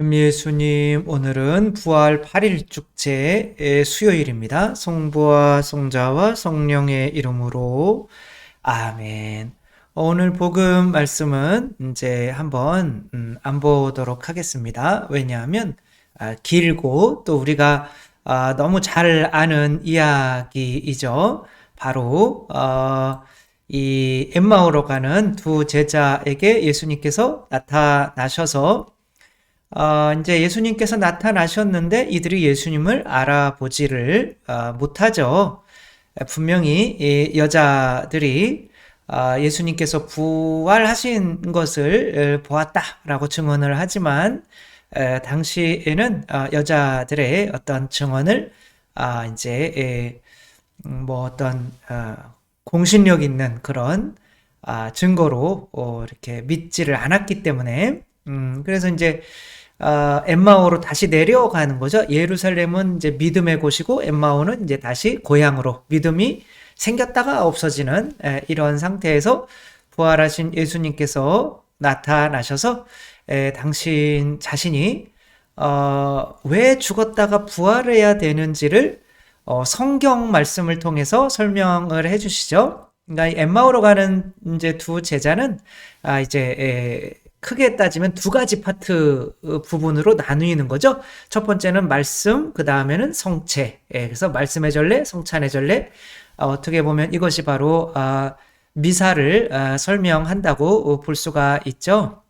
예수님, 오늘은 부활 8일 축제의 수요일입니다. 성부와 성자와 성령의 이름으로 아멘. 오늘 복음 말씀은 이제 한번 안 보도록 하겠습니다. 왜냐하면 길고 또 우리가 너무 잘 아는 이야기이죠. 바로 이 엠마오로 가는 두 제자에게 예수님께서 나타나셔서 이제 예수님께서 나타나셨는데 이들이 예수님을 알아보지를 못하죠. 분명히 이 여자들이 예수님께서 부활하신 것을 보았다라고 증언을 하지만 당시에는 여자들의 어떤 증언을 이제 뭐 어떤 공신력 있는 그런 증거로 이렇게 믿지를 않았기 때문에 그래서 이제 엠마오로 다시 내려가는 거죠. 예루살렘은 이제 믿음의 곳이고 엠마오는 이제 다시 고향으로 믿음이 생겼다가 없어지는 이런 상태에서 부활하신 예수님께서 나타나셔서 당신 자신이 왜 죽었다가 부활해야 되는지를 성경 말씀을 통해서 설명을 해주시죠. 그러니까 엠마오로 가는 이제 두 제자는 이제 크게 따지면 두 가지 파트 부분으로 나누는 거죠. 첫 번째는 말씀, 그 다음에는 성체. 그래서 말씀의 전례, 성찬의 전례. 어떻게 보면 이것이 바로 미사를 설명한다고 볼 수가 있죠.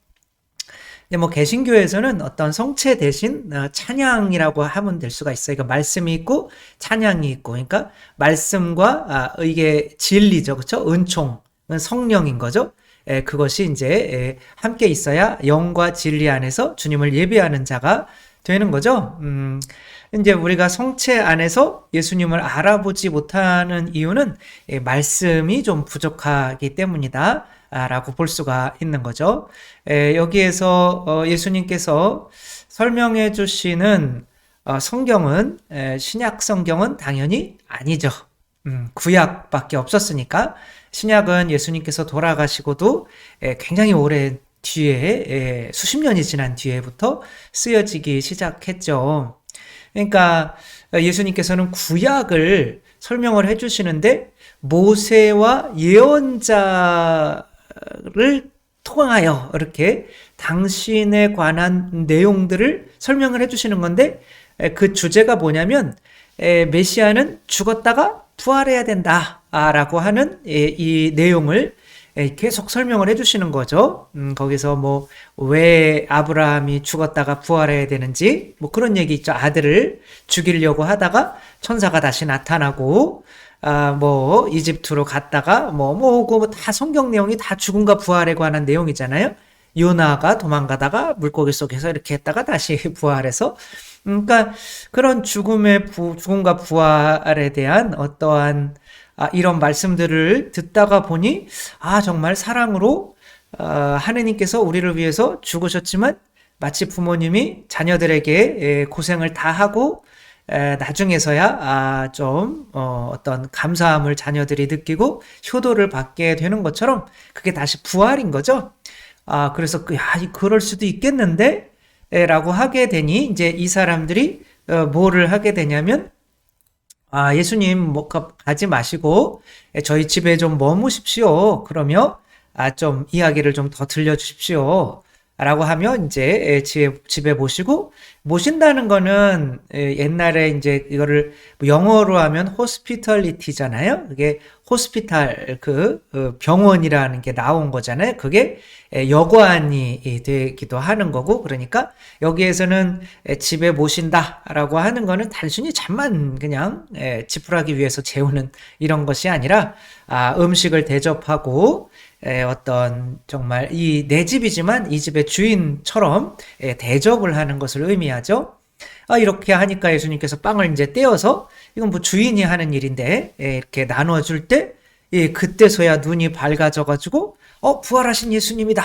근데 뭐 개신교에서는 어떤 성체 대신 찬양이라고 하면 될 수가 있어요. 그러니까 말씀이 있고 찬양이 있고, 그러니까 말씀과 이게 진리죠, 그렇죠? 은총은 성령인 거죠. 그것이 이제 함께 있어야 영과 진리 안에서 주님을 예배하는 자가 되는 거죠. 이제 우리가 성체 안에서 예수님을 알아보지 못하는 이유는 말씀이 좀 부족하기 때문이다. 라고 볼 수가 있는 거죠. 여기에서 예수님께서 설명해 주시는 성경은 신약 성경은 당연히 아니죠. 구약밖에 없었으니까 신약은 예수님께서 돌아가시고도 굉장히 오래 뒤에 수십 년이 지난 뒤에부터 쓰여지기 시작했죠. 그러니까 예수님께서는 구약을 설명을 해주시는데 모세와 예언자를 통하여 이렇게 당신에 관한 내용들을 설명을 해주시는 건데 그 주제가 뭐냐면 메시아는 죽었다가 부활해야 된다라고 하는 이 내용을 계속 설명을 해주시는 거죠. 거기서 뭐 왜 아브라함이 죽었다가 부활해야 되는지 뭐 그런 얘기 있죠. 아들을 죽이려고 하다가 천사가 다시 나타나고 뭐 이집트로 갔다가 뭐 다 성경 내용이 다 죽음과 부활에 관한 내용이잖아요. 요나가 도망가다가 물고기 속에서 이렇게 했다가 다시 부활해서 그러니까 그런 죽음과 부활에 대한 어떠한 이런 말씀들을 듣다가 보니 정말 사랑으로 하느님께서 우리를 위해서 죽으셨지만 마치 부모님이 자녀들에게 고생을 다 하고 나중에서야 좀 어떤 감사함을 자녀들이 느끼고 효도를 받게 되는 것처럼 그게 다시 부활인 거죠. 그래서 그럴 수도 있겠는데 라고 하게 되니 이제 이 사람들이 뭐를 하게 되냐면 예수님 뭐 가지 마시고 저희 집에 좀 머무십시오. 그러며 좀 이야기를 좀 더 들려주십시오. 라고 하면 이제 집에 모신다는 거는 옛날에 이제 이거를 영어로 하면 호스피털리티잖아요. 그게 호스피탈 병원이라는 게 나온 거잖아요. 그게 여관이 되기도 하는 거고, 그러니까 여기에서는 집에 모신다라고 하는 거는 단순히 잠만 그냥 지푸라기 위해서 재우는 이런 것이 아니라 음식을 대접하고 어떤 정말 내 집이지만 이 집의 주인처럼 대접을 하는 것을 의미하죠. 이렇게 하니까 예수님께서 빵을 이제 떼어서 이건 뭐 주인이 하는 일인데 이렇게 나눠줄 때 그때서야 눈이 밝아져가지고 부활하신 예수님이다.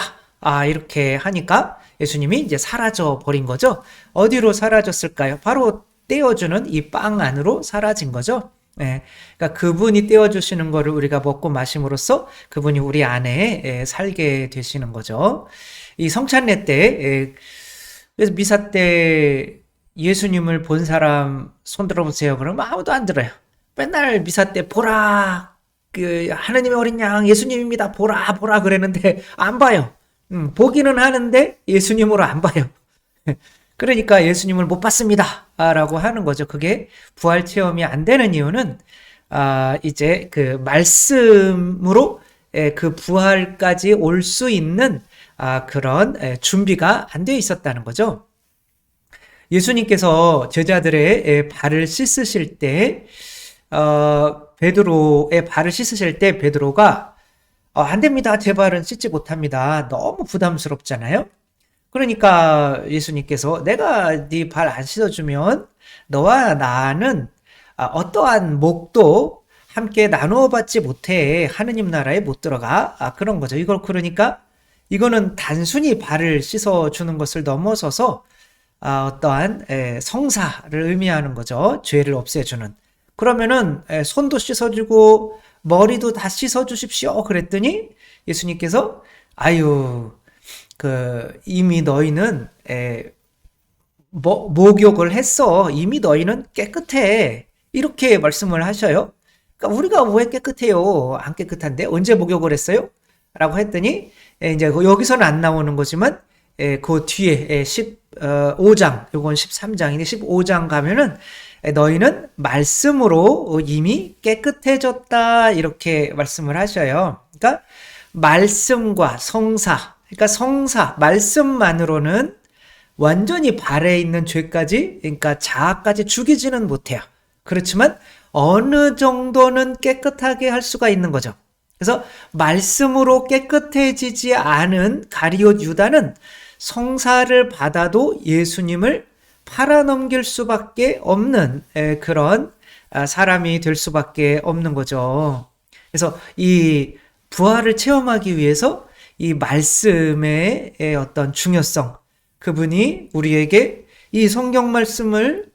이렇게 하니까 예수님이 이제 사라져 버린 거죠. 어디로 사라졌을까요? 바로 떼어주는 이 빵 안으로 사라진 거죠. 그러니까 그분이 떼어주시는 거를 우리가 먹고 마심으로써 그분이 우리 안에 살게 되시는 거죠. 이 성찬례 때 그래서 미사 때 예수님을 본 사람 손 들어보세요. 그러면 아무도 안 들어요. 맨날 미사 때 보라, 그 하느님의 어린 양 예수님입니다. 보라 보라 그랬는데 안 봐요. 보기는 하는데 예수님으로 안 봐요. 그러니까 예수님을 못 봤습니다. 라고 하는 거죠. 그게 부활 체험이 안 되는 이유는 이제 그 말씀으로 그 부활까지 올 수 있는 그런 준비가 안 되어 있었다는 거죠. 예수님께서 제자들의 발을 씻으실 때 베드로의 발을 씻으실 때 베드로가 안 됩니다. 제 발은 씻지 못합니다. 너무 부담스럽잖아요. 그러니까 예수님께서 내가 네 발 안 씻어주면 너와 나는 어떠한 목도 함께 나누어 받지 못해 하느님 나라에 못 들어가. 그런 거죠. 이걸 그러니까 이거는 단순히 발을 씻어주는 것을 넘어서서 어떠한 성사를 의미하는 거죠. 죄를 없애주는. 그러면은 손도 씻어주고 머리도 다 씻어주십시오. 그랬더니 예수님께서 아유 이미 너희는 목욕을 했어. 이미 너희는 깨끗해. 이렇게 말씀을 하셔요. 그러니까 우리가 왜 깨끗해요? 안 깨끗한데 언제 목욕을 했어요? 라고 했더니 이제 여기서는 안 나오는 거지만 그 뒤에 15장, 요건 13장인데 15장 가면은 너희는 말씀으로 이미 깨끗해졌다 이렇게 말씀을 하셔요. 그러니까 말씀과 성사, 그러니까 성사, 말씀만으로는 완전히 발에 있는 죄까지, 그러니까 자아까지 죽이지는 못해요. 그렇지만 어느 정도는 깨끗하게 할 수가 있는 거죠. 그래서 말씀으로 깨끗해지지 않은 가룟 유다는 성사를 받아도 예수님을 팔아넘길 수밖에 없는 그런 사람이 될 수밖에 없는 거죠. 그래서 이 부활을 체험하기 위해서 이 말씀의 어떤 중요성, 그분이 우리에게 이 성경 말씀을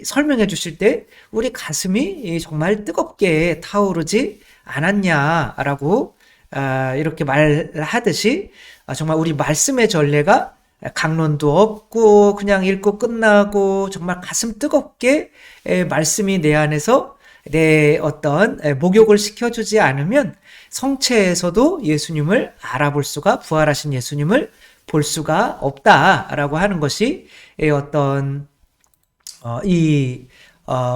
설명해 주실 때 우리 가슴이 정말 뜨겁게 타오르지 않았냐라고 이렇게 말하듯이 정말 우리 말씀의 전례가 강론도 없고 그냥 읽고 끝나고 정말 가슴 뜨겁게 말씀이 내 안에서 내 어떤 목욕을 시켜주지 않으면 성체에서도 예수님을 알아볼 수가, 부활하신 예수님을 볼 수가 없다라고 하는 것이 어떤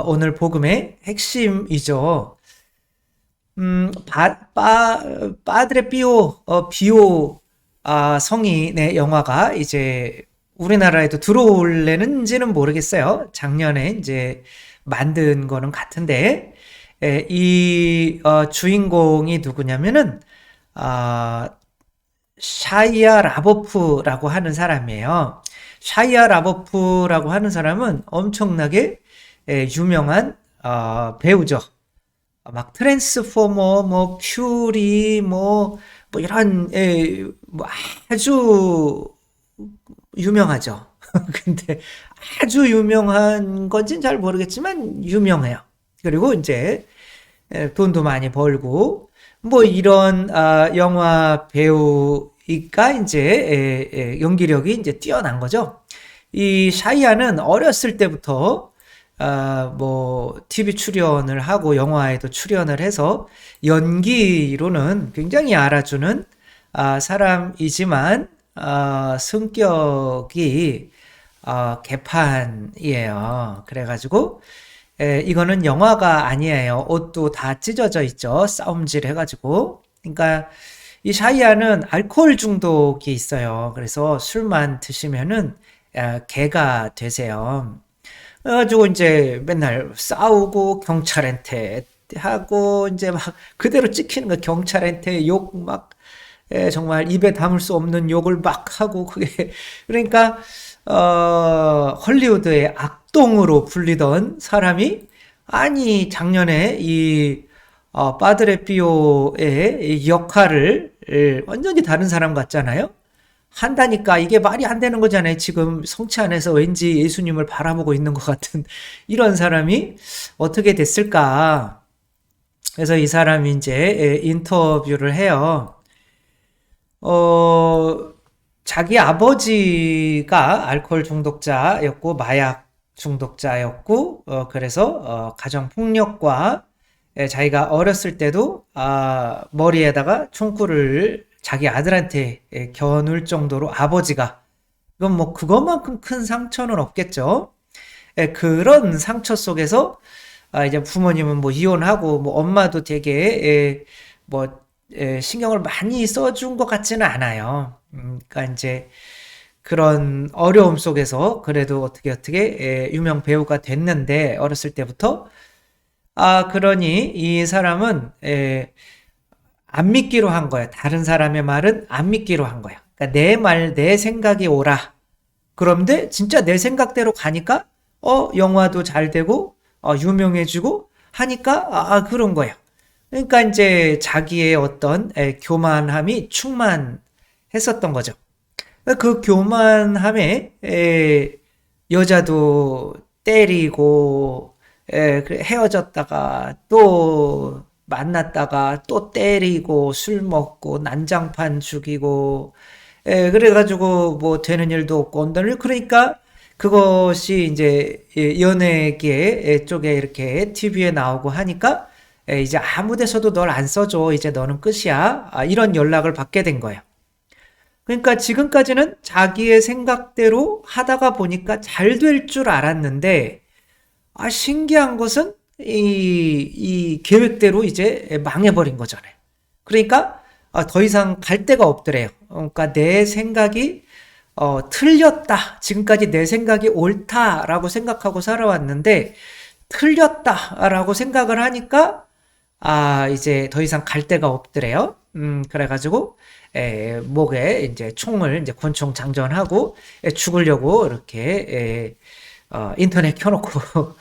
오늘 복음의 핵심이죠. 빠드레 비오 성인의 영화가 이제 우리나라에도 들어올래는지는 모르겠어요. 작년에 이제 만든 거는 같은데 이 주인공이 누구냐면은 샤이아 라보프라고 하는 사람이에요. 샤이아 라보프라고 하는 사람은 엄청나게 유명한 배우죠. 막 트랜스포머, 뭐 퓨리, 뭐 이런 뭐 아주 유명하죠. 근데 아주 유명한 건지는 잘 모르겠지만 유명해요. 그리고 이제 돈도 많이 벌고 뭐 이런 영화 배우니까 이제 연기력이 이제 뛰어난 거죠. 이 샤이아는 어렸을 때부터 뭐 TV 출연을 하고 영화에도 출연을 해서 연기로는 굉장히 알아주는 사람이지만 성격이 개판이에요. 그래가지고 이거는 영화가 아니에요. 옷도 다 찢어져 있죠. 싸움질 해가지고. 그러니까 이 샤이아는 알코올 중독이 있어요. 그래서 술만 드시면은 개가 되세요. 그래가지고 이제 맨날 싸우고 경찰한테 하고 이제 막 그대로 찍히는 거, 경찰한테 욕 막 정말 입에 담을 수 없는 욕을 막 하고 그게 그러니까 헐리우드의 악동으로 불리던 사람이 아니 작년에 이 빠드레 피오의 역할을 완전히 다른 사람 같잖아요. 한다니까 이게 말이 안 되는 거잖아요. 지금 성체 안에서 왠지 예수님을 바라보고 있는 것 같은 이런 사람이 어떻게 됐을까? 그래서 이 사람이 이제 인터뷰를 해요. 자기 아버지가 알코올 중독자였고 마약 중독자였고 그래서 가정 폭력과 자기가 어렸을 때도 머리에다가 총구를 자기 아들한테 겨눌 정도로 아버지가 이건 뭐 그것만큼 큰 상처는 없겠죠. 그런 상처 속에서 이제 부모님은 뭐 이혼하고 뭐 엄마도 되게 뭐 신경을 많이 써준 것 같지는 않아요. 그러니까 이제 그런 어려움 속에서 그래도 어떻게 유명 배우가 됐는데 어렸을 때부터 그러니 이 사람은 안 믿기로 한 거예요. 다른 사람의 말은 안 믿기로 한 거예요. 그러니까 내 말, 내 생각이 옳아. 그런데 진짜 내 생각대로 가니까 영화도 잘 되고 유명해지고 하니까 그런 거예요. 그러니까 이제 자기의 어떤 교만함이 충만했었던 거죠. 그 교만함에 여자도 때리고 헤어졌다가 또 만났다가 또 때리고 술 먹고 난장판 죽이고 그래가지고 뭐 되는 일도 없고 온다는 일. 그러니까 그것이 이제 연예계 쪽에 이렇게 TV에 나오고 하니까 이제 아무 데서도 널 안 써줘. 이제 너는 끝이야. 이런 연락을 받게 된 거예요. 그러니까 지금까지는 자기의 생각대로 하다가 보니까 잘 될 줄 알았는데 신기한 것은 이 계획대로 이제 망해버린 거잖아요. 그러니까 더 이상 갈 데가 없더래요. 그러니까 내 생각이 틀렸다. 지금까지 내 생각이 옳다라고 생각하고 살아왔는데 틀렸다라고 생각을 하니까 이제 더 이상 갈 데가 없더래요. 그래가지고 목에 이제 총을 이제 권총 장전하고 죽으려고 이렇게 인터넷 켜놓고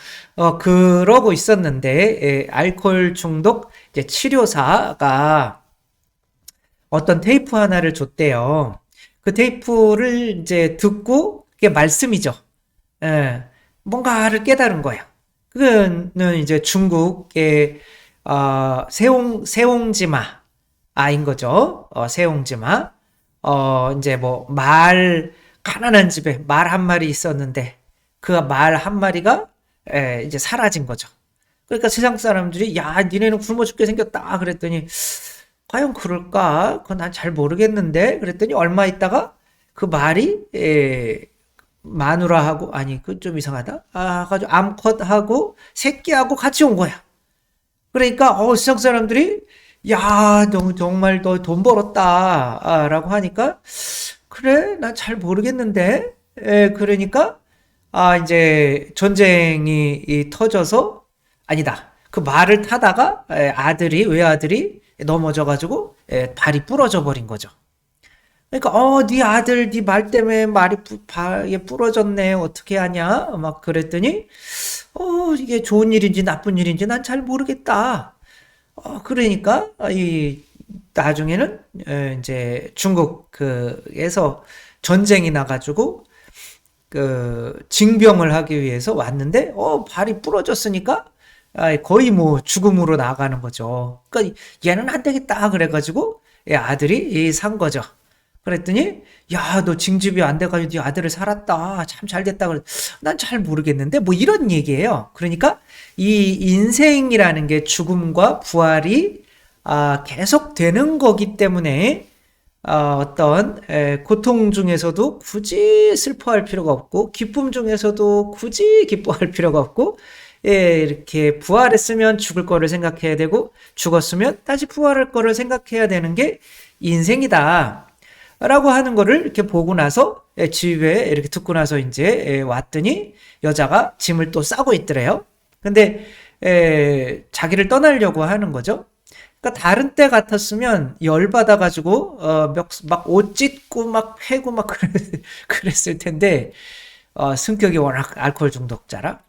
그러고 있었는데 알코올 중독 이제 치료사가 어떤 테이프 하나를 줬대요. 그 테이프를 이제 듣고 그게 말씀이죠. 뭔가를 깨달은 거예요. 그거는 이제 중국의 세옹지마인 거죠. 세옹지마. 이제 뭐 가난한 집에 말 한 마리 있었는데 그 말 한 마리가 이제 사라진 거죠. 그러니까 세상 사람들이 야, 니네는 굶어 죽게 생겼다 그랬더니 과연 그럴까? 그건 난 잘 모르겠는데 그랬더니 얼마 있다가 그 말이 마누라하고 그건 좀 이상하다. 가지고 암컷하고 새끼하고 같이 온 거야. 그러니까 세상 사람들이 야, 너 정말 너 돈 벌었다 라고 하니까 그래, 난 잘 모르겠는데 그러니까 이제 전쟁이 터져서 아니다. 그 말을 타다가 외아들이 넘어져가지고 발이 부러져 버린 거죠. 그러니까 네 아들 네 말 때문에 말이 부러졌네. 어떻게 하냐? 막 그랬더니 이게 좋은 일인지 나쁜 일인지 난 잘 모르겠다. 그러니까 이 나중에는 이제 중국에서 전쟁이 나가지고 그 징병을 하기 위해서 왔는데 발이 부러졌으니까 거의 뭐 죽음으로 나가는 거죠. 그러니까 얘는 안 되겠다 그래가지고 아들이 산 거죠. 그랬더니 야, 너 징집이 안 돼가지고 네 아들을 살았다. 참 잘 됐다. 난 잘 모르겠는데 뭐 이런 얘기예요. 그러니까 이 인생이라는 게 죽음과 부활이 계속 되는 거기 때문에 어떤 고통 중에서도 굳이 슬퍼할 필요가 없고 기쁨 중에서도 굳이 기뻐할 필요가 없고 이렇게 부활했으면 죽을 거를 생각해야 되고 죽었으면 다시 부활할 거를 생각해야 되는 게 인생이다. 라고 하는 거를 이렇게 보고 나서 집에 이렇게 듣고 나서 이제 왔더니 여자가 짐을 또 싸고 있더래요. 근데 자기를 떠나려고 하는 거죠. 그러니까 다른 때 같았으면 열받아가지고 막 옷 찢고 막 패고 막 그랬을 텐데 성격이 워낙 알코올 중독자라.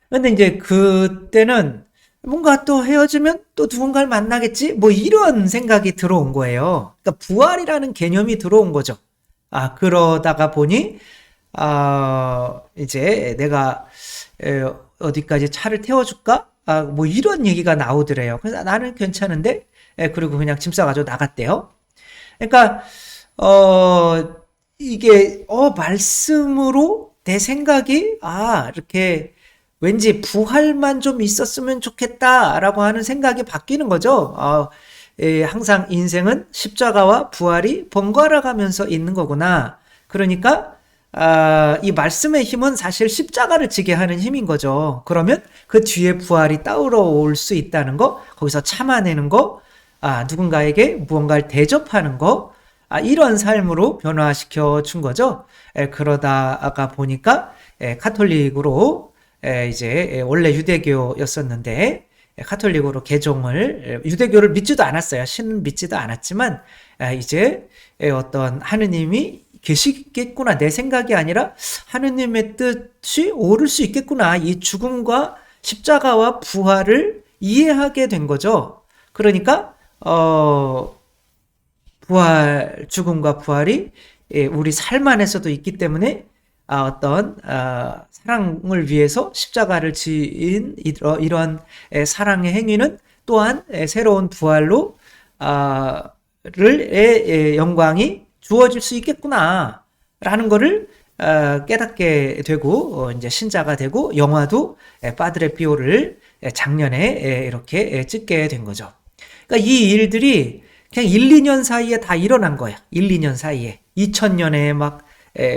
근데 이제 그때는 뭔가 또 헤어지면 또 누군가를 만나겠지? 뭐 이런 생각이 들어온 거예요. 그러니까 부활이라는 개념이 들어온 거죠. 그러다가 보니 이제 내가 어디까지 차를 태워줄까? 뭐 이런 얘기가 나오더래요. 그래서 나는 괜찮은데 그리고 그냥 짐 싸가지고 나갔대요. 그러니까 어, 이게, 말씀으로 내 생각이, 이렇게 왠지 부활만 좀 있었으면 좋겠다라고 하는 생각이 바뀌는 거죠. 항상 인생은 십자가와 부활이 번갈아 가면서 있는 거구나. 그러니까, 이 말씀의 힘은 사실 십자가를 지게 하는 힘인 거죠. 그러면 그 뒤에 부활이 따로 올 수 있다는 거, 거기서 참아내는 거, 누군가에게 무언가를 대접하는 거, 이런 삶으로 변화시켜 준 거죠. 그러다가 보니까 카톨릭으로 이제 원래 유대교였었는데 카톨릭으로 개종을 유대교를 믿지도 않았어요. 신은 믿지도 않았지만 이제 어떤 하느님이 계시겠구나. 내 생각이 아니라 하느님의 뜻이 옳을 수 있겠구나. 이 죽음과 십자가와 부활을 이해하게 된 거죠. 그러니까 죽음과 부활이 우리 삶 안에서도 있기 때문에 어떤 사랑을 위해서 십자가를 지은 이런 사랑의 행위는 또한 새로운 부활로 영광이 주어질 수 있겠구나 라는 거를 깨닫게 되고 이제 신자가 되고 영화도 파드레 피오를 작년에 이렇게 찍게 된 거죠. 그러니까 이 일들이 그냥 1, 2년 사이에 다 일어난 거야. 1, 2년 사이에. 2000년에 막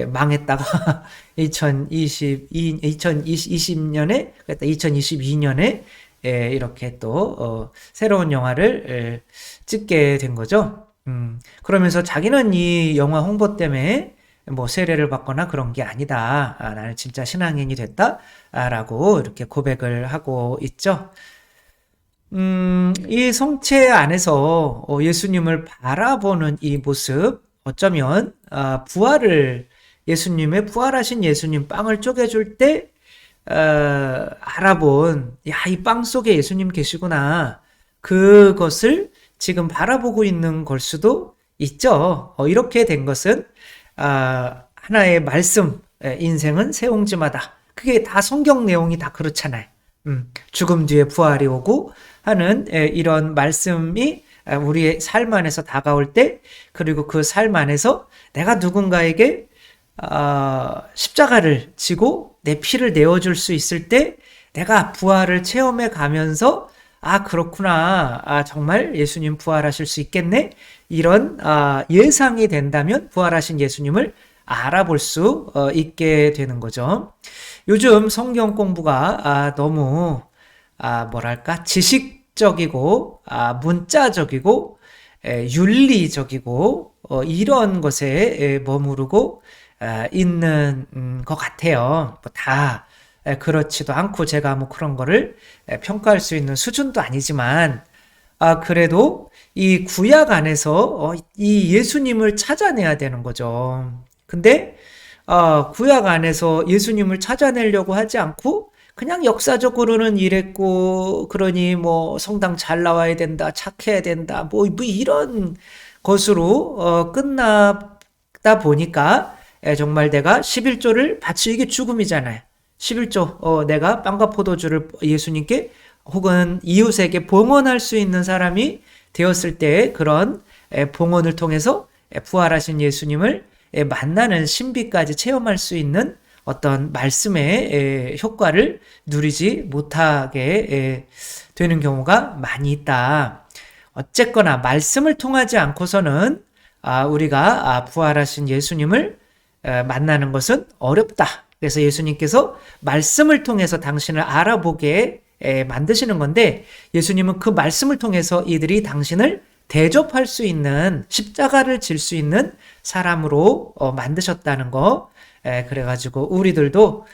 망했다가 2020년에 2022년에 이렇게 또 새로운 영화를 찍게 된 거죠. 그러면서 자기는 이 영화 홍보 때문에 뭐 세례를 받거나 그런 게 아니다. 나는 진짜 신앙인이 됐다라고 이렇게 고백을 하고 있죠. 이 성체 안에서 예수님을 바라보는 이 모습, 어쩌면 예수님의 부활하신 예수님 빵을 쪼개줄 때 알아본, 이 빵 속에 예수님 계시구나. 그것을 지금 바라보고 있는 걸 수도 있죠. 이렇게 된 것은 하나의 말씀, 인생은 새 옹지마다. 그게 다 성경 내용이 다 그렇잖아요. 죽음 뒤에 부활이 오고 하는 이런 말씀이 우리의 삶 안에서 다가올 때, 그리고 그 삶 안에서 내가 누군가에게 십자가를 지고 내 피를 내어줄 수 있을 때 내가 부활을 체험해 가면서 그렇구나. 정말 예수님 부활하실 수 있겠네. 이런 예상이 된다면 부활하신 예수님을 알아볼 수 있게 되는 거죠. 요즘 성경 공부가 너무 뭐랄까 지식적이고 문자적이고 윤리적이고 이런 것에 머무르고 있는 것 같아요. 뭐 다 그렇지도 않고 제가 뭐 그런 거를 평가할 수 있는 수준도 아니지만 그래도 이 구약 안에서 이 예수님을 찾아내야 되는 거죠. 근데 구약 안에서 예수님을 찾아내려고 하지 않고 그냥 역사적으로는 이랬고, 그러니 뭐 성당 잘 나와야 된다, 착해야 된다, 뭐 이런 것으로 끝나다 보니까 정말 내가 11조를 바치, 이게 죽음이잖아요. 11조 내가 빵과 포도주를 예수님께 혹은 이웃에게 봉헌할 수 있는 사람이 되었을 때 그런 봉헌을 통해서 부활하신 예수님을 만나는 신비까지 체험할 수 있는 어떤 말씀의 효과를 누리지 못하게 되는 경우가 많이 있다. 어쨌거나 말씀을 통하지 않고서는 우리가 부활하신 예수님을 만나는 것은 어렵다. 그래서 예수님께서 말씀을 통해서 당신을 알아보게 만드시는 건데, 예수님은 그 말씀을 통해서 이들이 당신을 대접할 수 있는, 십자가를 질 수 있는 사람으로 만드셨다는 거. 그래가지고 우리들도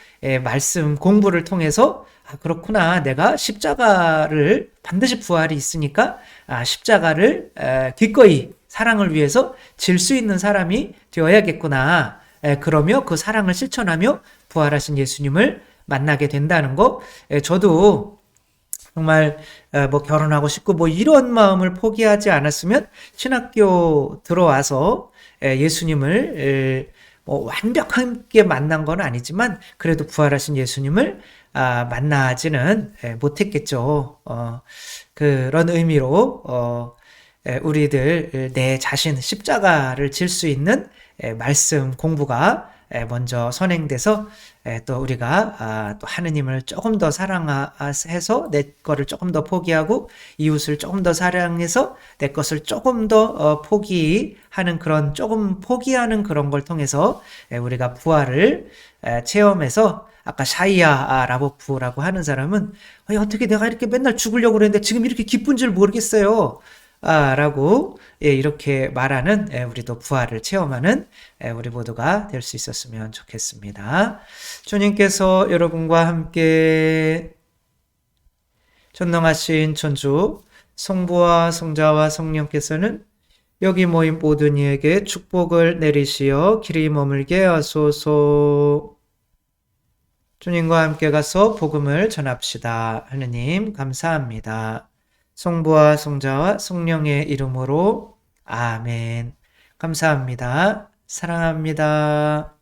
말씀 공부를 통해서 그렇구나, 내가 십자가를 반드시 부활이 있으니까 십자가를 기꺼이 사랑을 위해서 질 수 있는 사람이 되어야겠구나. 그러며 그 사랑을 실천하며 부활하신 예수님을 만나게 된다는 거. 저도 정말 뭐 결혼하고 싶고 뭐 이런 마음을 포기하지 않았으면 신학교 들어와서 예수님을 뭐 완벽하게 만난 건 아니지만 그래도 부활하신 예수님을 만나지는 못했겠죠. 그런 의미로 우리들 내 자신 십자가를 질 수 있는 말씀 공부가 먼저 선행돼서 또 우리가 또 하느님을 조금 더 사랑해서 내 거를 조금 더 포기하고 이웃을 조금 더 사랑해서 내 것을 조금 더 포기하는 그런 조금 포기하는 그런 걸 통해서 우리가 부활을 체험해서 아까 샤이아 라보프라고 하는 사람은 어떻게 내가 이렇게 맨날 죽으려고 그랬는데 지금 이렇게 기쁜 줄 모르겠어요. 라고 이렇게 말하는 우리도 부활을 체험하는 우리 모두가 될 수 있었으면 좋겠습니다. 주님께서 여러분과 함께 전능하신 천주 성부와 성자와 성령께서는 여기 모인 모든 이에게 축복을 내리시어 길이 머물게 하소서. 주님과 함께 가서 복음을 전합시다. 하느님 감사합니다. 성부와 성자와 성령의 이름으로 아멘. 감사합니다. 사랑합니다.